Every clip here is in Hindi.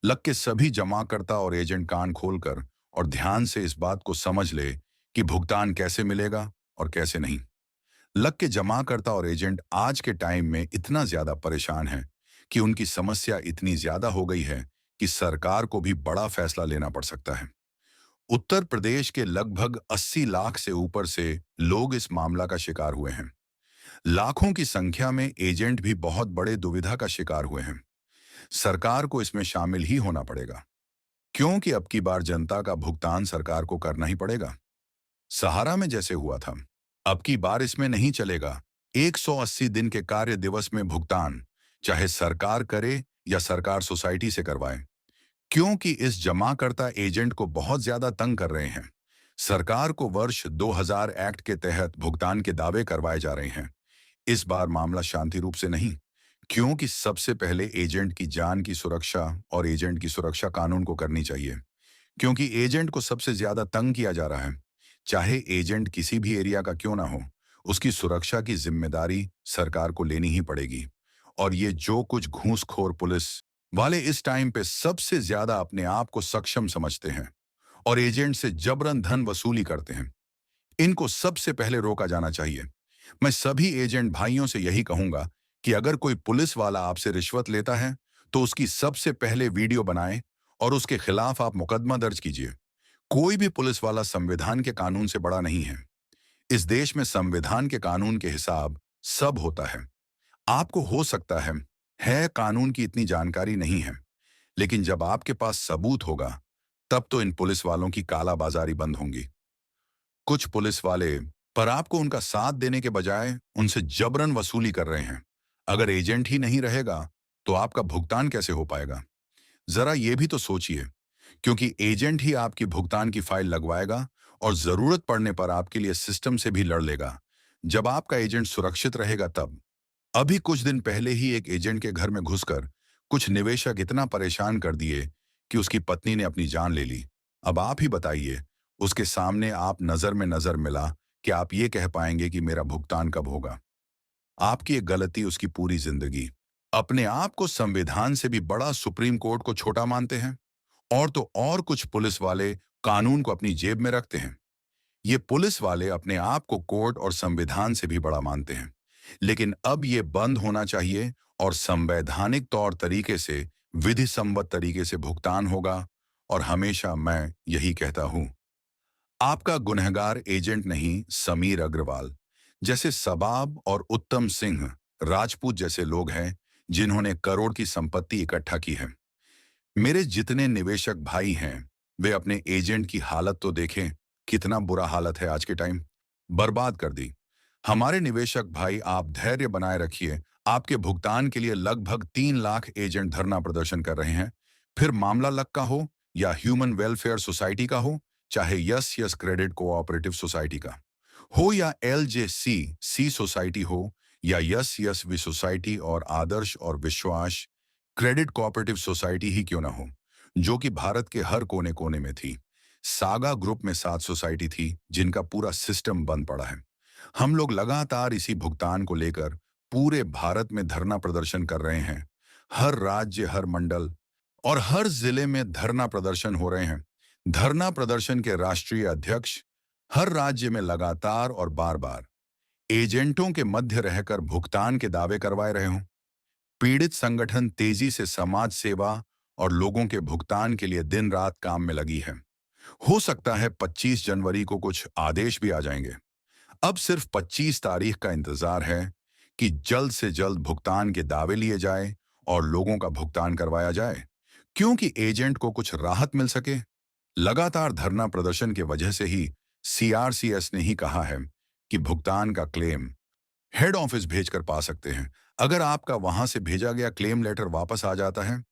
लग के सभी जमाकर्ता और एजेंट कान खोलकर और ध्यान से इस बात को समझ ले कि भुगतान कैसे मिलेगा और कैसे नहीं। लग के जमाकर्ता और एजेंट आज के टाइम में इतना ज्यादा परेशान हैं कि उनकी समस्या इतनी ज्यादा हो गई है कि सरकार को भी बड़ा फैसला लेना पड़ सकता है। उत्तर प्रदेश के लगभग 80 लाख से ऊपर से लोग इस मामला का शिकार हुए हैं। लाखों की संख्या में एजेंट भी बहुत बड़े दुविधा का शिकार हुए हैं। सरकार को इसमें शामिल ही होना पड़ेगा, क्योंकि अब की बार जनता का भुगतान सरकार को करना ही पड़ेगा। सहारा में जैसे हुआ था, अब की बार इसमें नहीं चलेगा। 180 दिन के कार्य दिवस में भुगतान, चाहे सरकार करे या सरकार सोसाइटी से करवाए, क्योंकि इस जमाकर्ता एजेंट को बहुत ज्यादा तंग कर रहे हैं। सरकार को वर्ष 2000 एक्ट के तहत भुगतान के दावे करवाए जा रहे हैं। इस बार मामला शांति रूप से नहीं, क्योंकि सबसे पहले एजेंट की जान की सुरक्षा और एजेंट की सुरक्षा कानून को करनी चाहिए, क्योंकि एजेंट को सबसे ज्यादा तंग किया जा रहा है। चाहे एजेंट किसी भी एरिया का क्यों ना हो, उसकी सुरक्षा की जिम्मेदारी सरकार को लेनी ही पड़ेगी। और ये जो कुछ घूसखोर पुलिस वाले इस टाइम पे सबसे ज्यादा अपने आप को सक्षम समझते हैं और एजेंट से जबरन धन वसूली करते हैं, इनको सबसे पहले रोका जाना चाहिए। मैं सभी एजेंट भाइयों से यही कहूंगा कि अगर कोई पुलिस वाला आपसे रिश्वत लेता है तो उसकी सबसे पहले वीडियो बनाएं और उसके खिलाफ आप मुकदमा दर्ज कीजिए। कोई भी पुलिस वाला संविधान के कानून से बड़ा नहीं है। इस देश में संविधान के कानून के हिसाब सब होता है। आपको हो सकता है कानून की इतनी जानकारी नहीं है, लेकिन जब आपके पास सबूत होगा तब तो इन पुलिस वालों की कालाबाजारी बंद होंगी। कुछ पुलिस वाले पर आपको उनका साथ देने के बजाय उनसे जबरन वसूली कर रहे हैं। अगर एजेंट ही नहीं रहेगा तो आपका भुगतान कैसे हो पाएगा? जरा ये भी तो सोचिए, क्योंकि एजेंट ही आपकी भुगतान की फाइल लगवाएगा और जरूरत पड़ने पर आपके लिए सिस्टम से भी लड़ लेगा। जब आपका एजेंट सुरक्षित रहेगा तब। अभी कुछ दिन पहले ही एक एजेंट के घर में घुसकर कुछ निवेशक इतना परेशान कर दिए कि उसकी पत्नी ने अपनी जान ले ली। अब आप ही बताइए, उसके सामने आप नजर में नजर मिला कि आप ये कह पाएंगे कि मेरा भुगतान कब होगा? आपकी एक गलती उसकी पूरी जिंदगी। अपने आप को संविधान से भी बड़ा सुप्रीम कोर्ट को छोटा मानते हैं। और तो और कुछ पुलिस वाले कानून को अपनी जेब में रखते हैं। ये पुलिस वाले अपने आप को कोर्ट और संविधान से भी बड़ा मानते हैं। लेकिन अब ये बंद होना चाहिए और संवैधानिक तौर तरीके से, विधि सम्मत तरीके से भुगतान होगा। और हमेशा मैं यही कहता हूं, आपका गुनहगार एजेंट नहीं, समीर अग्रवाल जैसे सबाब और उत्तम सिंह राजपूत जैसे लोग हैं जिन्होंने करोड़ की संपत्ति इकट्ठा की है। मेरे जितने निवेशक भाई हैं, वे अपने एजेंट की हालत तो देखें। कितना बुरा हालत है आज के टाइम, बर्बाद कर दी। हमारे निवेशक भाई, आप धैर्य बनाए रखिए। आपके भुगतान के लिए लगभग 3 लाख एजेंट धरना प्रदर्शन कर रहे हैं। फिर मामला लक का हो या ह्यूमन वेलफेयर सोसाइटी का हो, चाहे yes yes credit cooperative society का हो या LJC सोसाइटी हो या यस यस वी सोसाइटी और आदर्श और विश्वास क्रेडिट कोऑपरेटिव सोसाइटी ही क्यों ना हो, जो कि भारत के हर कोने कोने में थी। सागा ग्रुप में 7 सोसाइटी थी जिनका पूरा सिस्टम बंद पड़ा है। हम लोग लगातार इसी भुगतान को लेकर पूरे भारत में धरना प्रदर्शन कर रहे हैं। हर राज्य, हर मंडल और हर जिले में धरना प्रदर्शन हो रहे हैं। धरना प्रदर्शन के राष्ट्रीय अध्यक्ष हर राज्य में लगातार और बार बार एजेंटों के मध्य रहकर भुगतान के दावे करवाए रहे हों। पीड़ित संगठन तेजी से समाज सेवा और लोगों के भुगतान के लिए दिन रात काम में लगी है। हो सकता है 25 जनवरी को कुछ आदेश भी आ जाएंगे। अब सिर्फ 25 तारीख का इंतजार है कि जल्द से जल्द भुगतान के दावे लिए जाए और लोगों का भुगतान करवाया जाए, क्योंकि एजेंट को कुछ राहत मिल सके। लगातार धरना प्रदर्शन के वजह से ही CRCS ने ही कहा है कि भुगतान का क्लेम हेड ऑफिस भेजकर पा सकते हैं। अगर आपका वहां से भेजा गया क्लेम लेटर वापस आ जाता है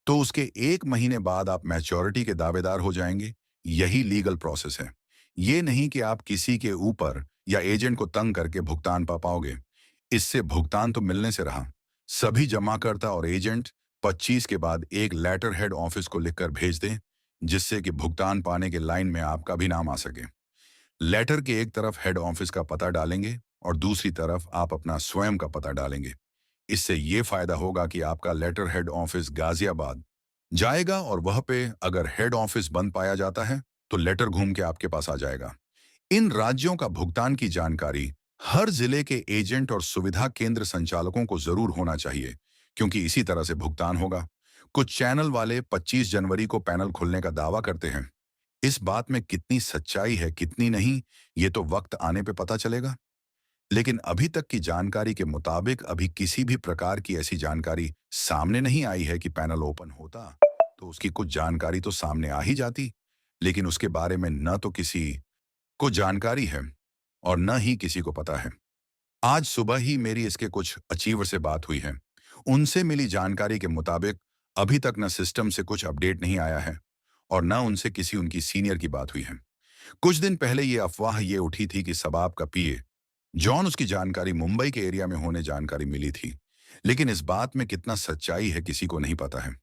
तो उसके 1 महीने बाद आप मैच्योरिटी के दावेदार हो जाएंगे। यही लीगल प्रोसेस है। ये नहीं कि आप किसी के ऊपर या एजेंट को तंग करके भुगतान पा पाओगे। इससे भुगतान तो मिलने से रहा। सभी जमाकर्ता और एजेंट 25 के बाद एक लेटर हेड ऑफिस को लिखकर भेज दें, जिससे कि भुगतान पाने के लाइन में आपका भी नाम आ सके। लेटर के एक तरफ हेड ऑफिस का पता डालेंगे और दूसरी तरफ आप अपना स्वयं का पता डालेंगे। इससे ये फायदा होगा कि आपका लेटर हेड ऑफिस गाजियाबाद जाएगा और वह पे अगर हेड ऑफिस बंद पाया जाता है तो लेटर घूम के आपके पास आ जाएगा। इन राज्यों का भुगतान की जानकारी हर जिले के एजेंट और सुविधा केंद्र संचालकों को जरूर होना चाहिए, क्योंकि इसी तरह से भुगतान होगा। कुछ चैनल वाले 25 जनवरी को पैनल खुलने का दावा करते हैं। इस बात में कितनी सच्चाई है कितनी नहीं, ये तो वक्त आने पे पता चलेगा। लेकिन अभी तक की जानकारी के मुताबिक अभी किसी भी प्रकार की ऐसी जानकारी सामने नहीं आई है कि पैनल ओपन होता तो उसकी कुछ जानकारी तो सामने आ ही जाती, लेकिन उसके बारे में न तो किसी को जानकारी है और न ही किसी को पता है। आज सुबह ही मेरी इसके कुछ अचीवर से बात हुई है। उनसे मिली जानकारी के मुताबिक अभी तक न सिस्टम से कुछ अपडेट नहीं आया है और न उनसे किसी उनकी सीनियर की बात हुई है। कुछ दिन पहले ये अफवाह ये उठी थी कि सबाब का पीए जॉन, उसकी जानकारी मुंबई के एरिया में होने जानकारी मिली थी, लेकिन इस बात में कितना सच्चाई है किसी को नहीं पता है।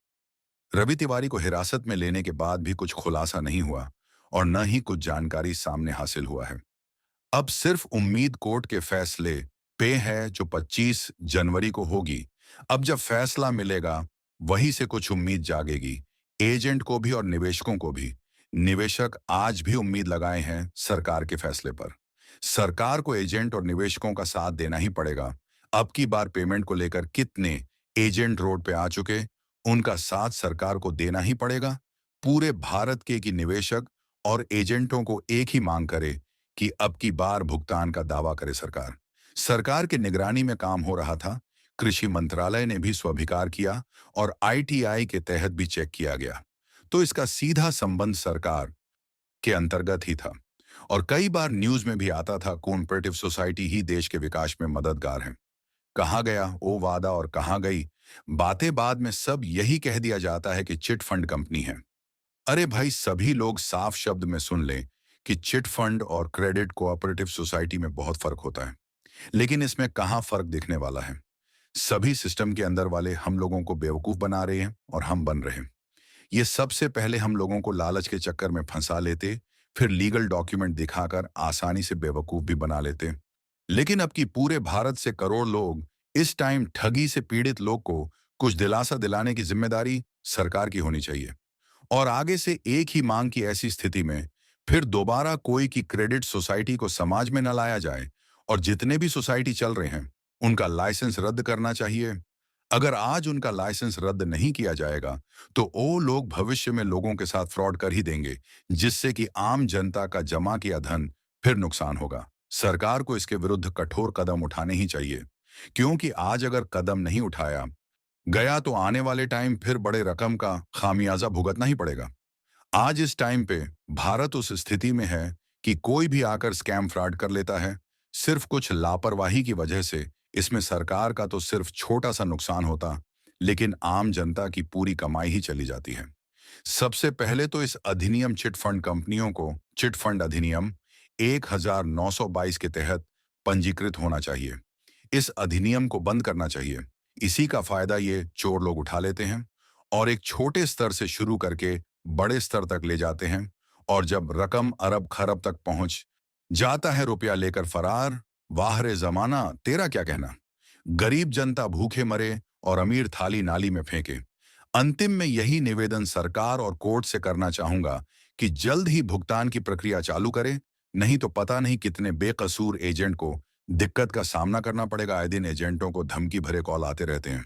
रवि तिवारी को हिरासत में लेने के बाद भी कुछ खुलासा नहीं हुआ और न ही कुछ जानकारी सामने हासिल हुआ है। अब सिर्फ उम्मीद कोर्ट के फैसले पे है जो 25 जनवरी को होगी। अब जब फैसला मिलेगा वहीं से कुछ उम्मीद जागेगी, एजेंट को भी और निवेशकों को भी। निवेशक आज भी उम्मीद लगाए हैं सरकार के फैसले पर। सरकार को एजेंट और निवेशकों का साथ देना ही पड़ेगा। अब की बार पेमेंट को लेकर कितने एजेंट रोड पे आ चुके, उनका साथ सरकार को देना ही पड़ेगा। पूरे भारत के की निवेशक और एजेंटों को एक ही मांग करे कि अब की बार भुगतान का दावा करे सरकार। सरकार की निगरानी में काम हो रहा था। कृषि मंत्रालय ने भी स्वीकार किया और आईटीआई के तहत भी चेक किया गया। तो इसका सीधा संबंध सरकार के अंतर्गत ही था। और कई बार न्यूज में भी आता था कोऑपरेटिव सोसाइटी ही देश के विकास में मददगार है। कहाँ गया वो वादा और कहाँ गई बातें? बाद में सब यही कह दिया जाता है कि चिट फंड कंपनी है। अरे भाई, सभी लोग साफ शब्द में सुन लें कि चिट फंड और क्रेडिट कोऑपरेटिव सोसाइटी में बहुत फर्क होता है। लेकिन इसमें कहाँ फर्क दिखने वाला है? सभी सिस्टम के अंदर वाले हम लोगों को बेवकूफ बना रहे हैं और हम बन रहे हैं। ये सबसे पहले हम लोगों को लालच के चक्कर में फंसा लेते, फिर लीगल डॉक्यूमेंट दिखाकर आसानी से बेवकूफ भी बना लेते। लेकिन अब की पूरे भारत से करोड़ लोग इस टाइम ठगी से पीड़ित लोग को कुछ दिलासा दिलाने की जिम्मेदारी सरकार की होनी चाहिए। और आगे से एक ही मांग की ऐसी स्थिति में फिर दोबारा कोई की क्रेडिट सोसाइटी को समाज में न लाया जाए और जितने भी सोसाइटी चल रहे हैं उनका लाइसेंस रद्द करना चाहिए। अगर आज उनका लाइसेंस रद्द नहीं किया जाएगा तो वो लोग भविष्य में लोगों के साथ फ्रॉड कर ही देंगे, जिससे कि आम जनता का जमा किया धन फिर नुकसान होगा। सरकार को इसके विरुद्ध कठोर कदम उठाने ही चाहिए, क्योंकि आज अगर कदम नहीं उठाया गया तो आने वाले टाइम फिर बड़े रकम का खामियाजा भुगतना ही पड़ेगा। आज इस टाइम पे भारत उस स्थिति में है कि कोई भी आकर स्कैम फ्रॉड कर लेता है। सिर्फ कुछ लापरवाही की वजह से इसमें सरकार का तो सिर्फ छोटा सा नुकसान होता, लेकिन आम जनता की पूरी कमाई ही चली जाती है। सबसे पहले तो इस अधिनियम चिट फंड कंपनियों को चिट फंड अधिनियम 1922 के तहत पंजीकृत होना चाहिए। इस अधिनियम को बंद करना चाहिए। इसी का फायदा ये चोर लोग उठा लेते हैं और एक छोटे स्तर से शुरू करके बड़े स्तर तक ले जाते हैं, और जब रकम अरब खरब तक पहुंच जाता है रुपया लेकर फरार। वाह रे जमाना, तेरा क्या कहना? गरीब जनता भूखे मरे और अमीर थाली नाली में फेंके। अंतिम में यही निवेदन सरकार और कोर्ट से करना चाहूंगा कि जल्द ही भुगतान की प्रक्रिया चालू करें, नहीं तो पता नहीं कितने बेकसूर एजेंट को दिक्कत का सामना करना पड़ेगा। आए दिन एजेंटों को धमकी भरे कॉल आते रहते हैं।